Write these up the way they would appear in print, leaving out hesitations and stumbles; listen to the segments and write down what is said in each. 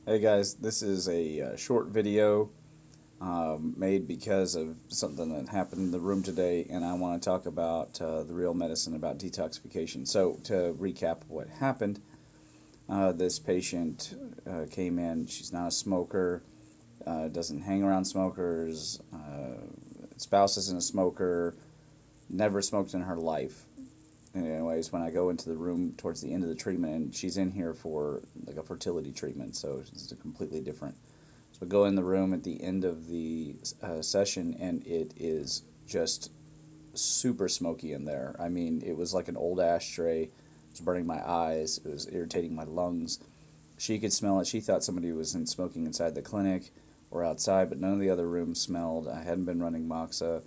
Hey guys, this is a short video made because of something that happened in the room today, and I want to talk about the real medicine about detoxification. So, to recap what happened, this patient came in. She's not a smoker, doesn't hang around smokers, spouse isn't a smoker, never smoked in her life. Anyways, when I go into the room towards the end of the treatment, and she's in here for like a fertility treatment, so it's a completely different. So I go in the room at the end of the session, and it is just super smoky in there. I mean, it was like an old ashtray. It was burning my eyes. It was irritating my lungs. She could smell it. She thought somebody was smoking inside the clinic or outside, but none of the other rooms smelled. I hadn't been running Moxa.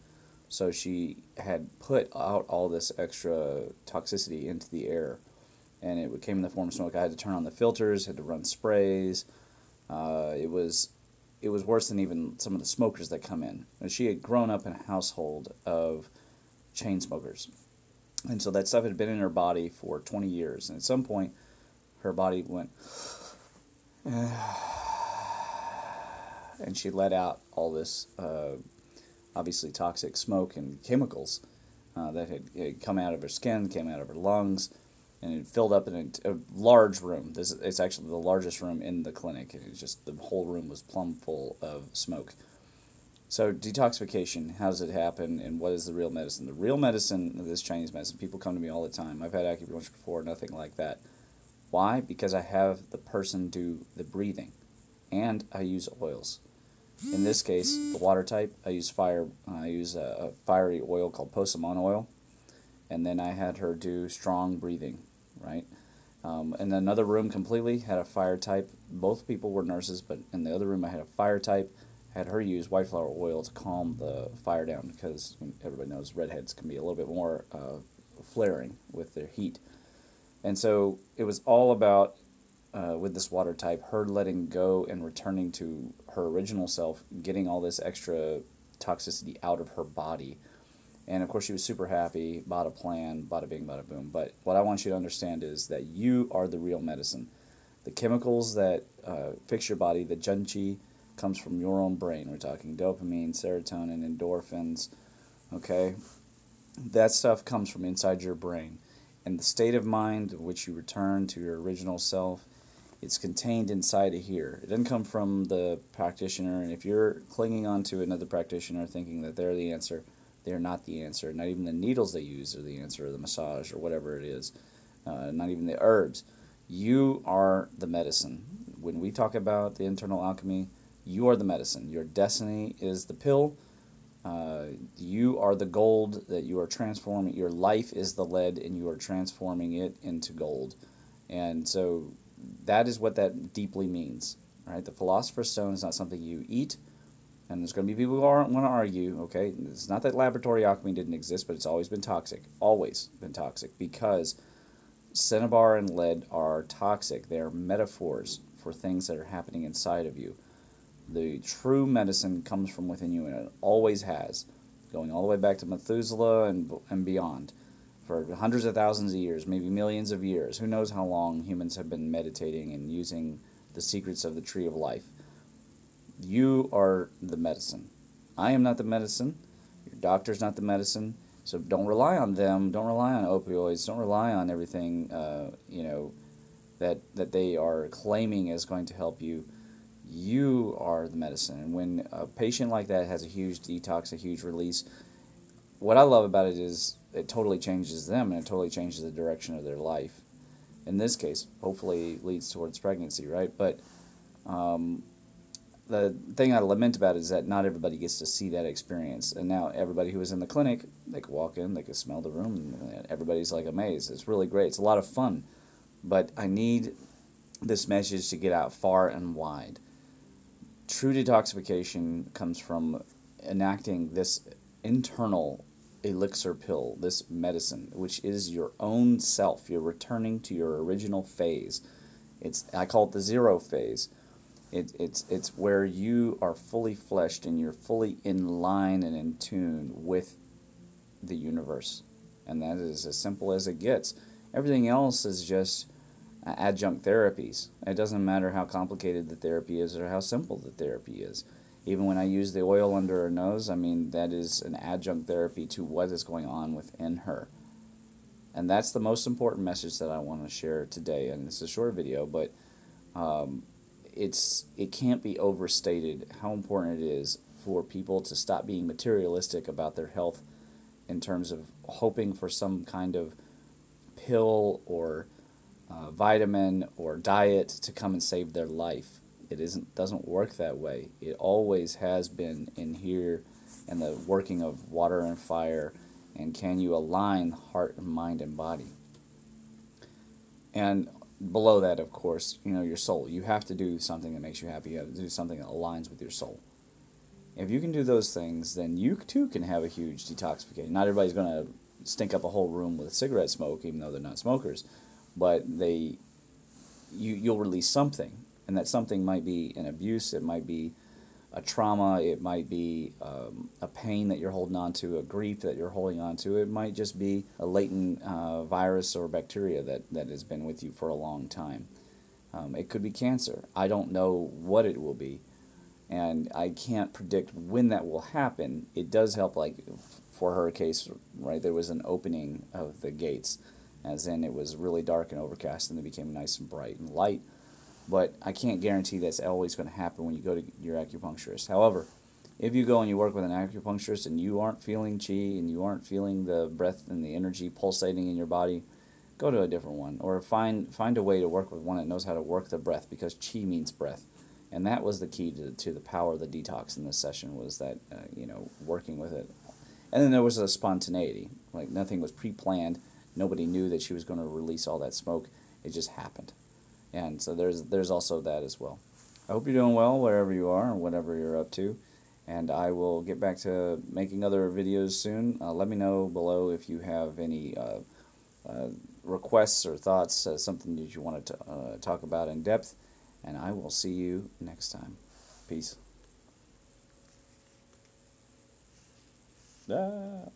So she had put out all this extra toxicity into the air, and it came in the form of smoke. I had to turn on the filters, had to run sprays. It was worse than even some of the smokers that come in. And she had grown up in a household of chain smokers, and so that stuff had been in her body for 20 years. And at some point, her body went, and she let out all this. Obviously toxic smoke and chemicals that had come out of her skin, came out of her lungs, and it filled up in a large room. It's actually the largest room in the clinic. It was just the whole room was plumb full of smoke. So detoxification, how does it happen, and what is the real medicine? The real medicine, this Chinese medicine, people come to me all the time. I've had acupuncture before, nothing like that. Why? Because I have the person do the breathing, and I use oils. In this case, the water type, I use fire. I use a fiery oil called Posamon oil, and then I had her do strong breathing, right? And another room completely had a fire type. Both people were nurses, but in the other room I had a fire type. Had her use white flower oil to calm the fire down, because everybody knows redheads can be a little bit more flaring with their heat. And so it was all about, with this water type, her letting go and returning to her original self, getting all this extra toxicity out of her body. And of course she was super happy, bought a plan, bada bing, bada boom. But what I want you to understand is that you are the real medicine. The chemicals that fix your body, the junqi, comes from your own brain. We're talking dopamine, serotonin, endorphins, okay? That stuff comes from inside your brain. And the state of mind in which you return to your original self, it's contained inside of here. It doesn't come from the practitioner, and if you're clinging on to another practitioner thinking that they're the answer, they're not the answer. Not even the needles they use are the answer, or the massage, or whatever it is. Not even the herbs. You are the medicine. When we talk about the internal alchemy, you are the medicine. Your destiny is the pill. You are the gold that you are transforming. Your life is the lead, and you are transforming it into gold. And so that is what that deeply means, right? The Philosopher's Stone is not something you eat, and there's going to be people who want to argue, okay? It's not that laboratory alchemy didn't exist, but it's always been toxic. Always been toxic, because cinnabar and lead are toxic. They are metaphors for things that are happening inside of you. The true medicine comes from within you, and it always has, going all the way back to Methuselah and beyond. For hundreds of thousands of years, maybe millions of years. Who knows how long humans have been meditating and using the secrets of the tree of life. You are the medicine. I am not the medicine. Your doctor's not the medicine. So don't rely on them. Don't rely on opioids. Don't rely on everything that they are claiming is going to help you. You are the medicine. And when a patient like that has a huge detox, a huge release, what I love about it is it totally changes them, and it totally changes the direction of their life. In this case, hopefully leads towards pregnancy, right? But the thing I lament about it is that not everybody gets to see that experience. And now everybody who is in the clinic, they could walk in, they could smell the room, and everybody's like amazed. It's really great. It's a lot of fun. But I need this message to get out far and wide. True detoxification comes from enacting this internal elixir pill, this medicine, which is your own self. You're returning to your original phase. I call it the zero phase. It's where you are fully fleshed and you're fully in line and in tune with the universe. And that is as simple as it gets. Everything else is just adjunct therapies. It doesn't matter how complicated the therapy is or how simple the therapy is. Even when I use the oil under her nose, I mean, that is an adjunct therapy to what is going on within her. And that's the most important message that I want to share today. And it's a short video, but it can't be overstated how important it is for people to stop being materialistic about their health in terms of hoping for some kind of pill or vitamin or diet to come and save their life. It doesn't work that way. It always has been in here, and the working of water and fire, and can you align heart and mind and body. And below that, of course, your soul. You have to do something that makes you happy. You have to do something that aligns with your soul. If you can do those things, then you too can have a huge detoxification. Not everybody's going to stink up a whole room with cigarette smoke, even though they're not smokers, but you'll release something, and that something might be an abuse, it might be a trauma, it might be a pain that you're holding on to, a grief that you're holding on to, it might just be a latent virus or bacteria that has been with you for a long time. It could be cancer. I don't know what it will be, and I can't predict when that will happen. It does help, like for her case, right, there was an opening of the gates, as in it was really dark and overcast, and they became nice and bright and light. But I can't guarantee that's always going to happen when you go to your acupuncturist. However, if you go and you work with an acupuncturist and you aren't feeling chi and you aren't feeling the breath and the energy pulsating in your body, go to a different one, or find a way to work with one that knows how to work the breath, because chi means breath. And that was the key to the power of the detox in this session, was that, working with it. And then there was a spontaneity. Like, nothing was pre-planned. Nobody knew that she was going to release all that smoke. It just happened. And so there's also that as well. I hope you're doing well wherever you are and whatever you're up to. And I will get back to making other videos soon. Let me know below if you have any requests or thoughts, something that you want to talk about in depth. And I will see you next time. Peace. Ah.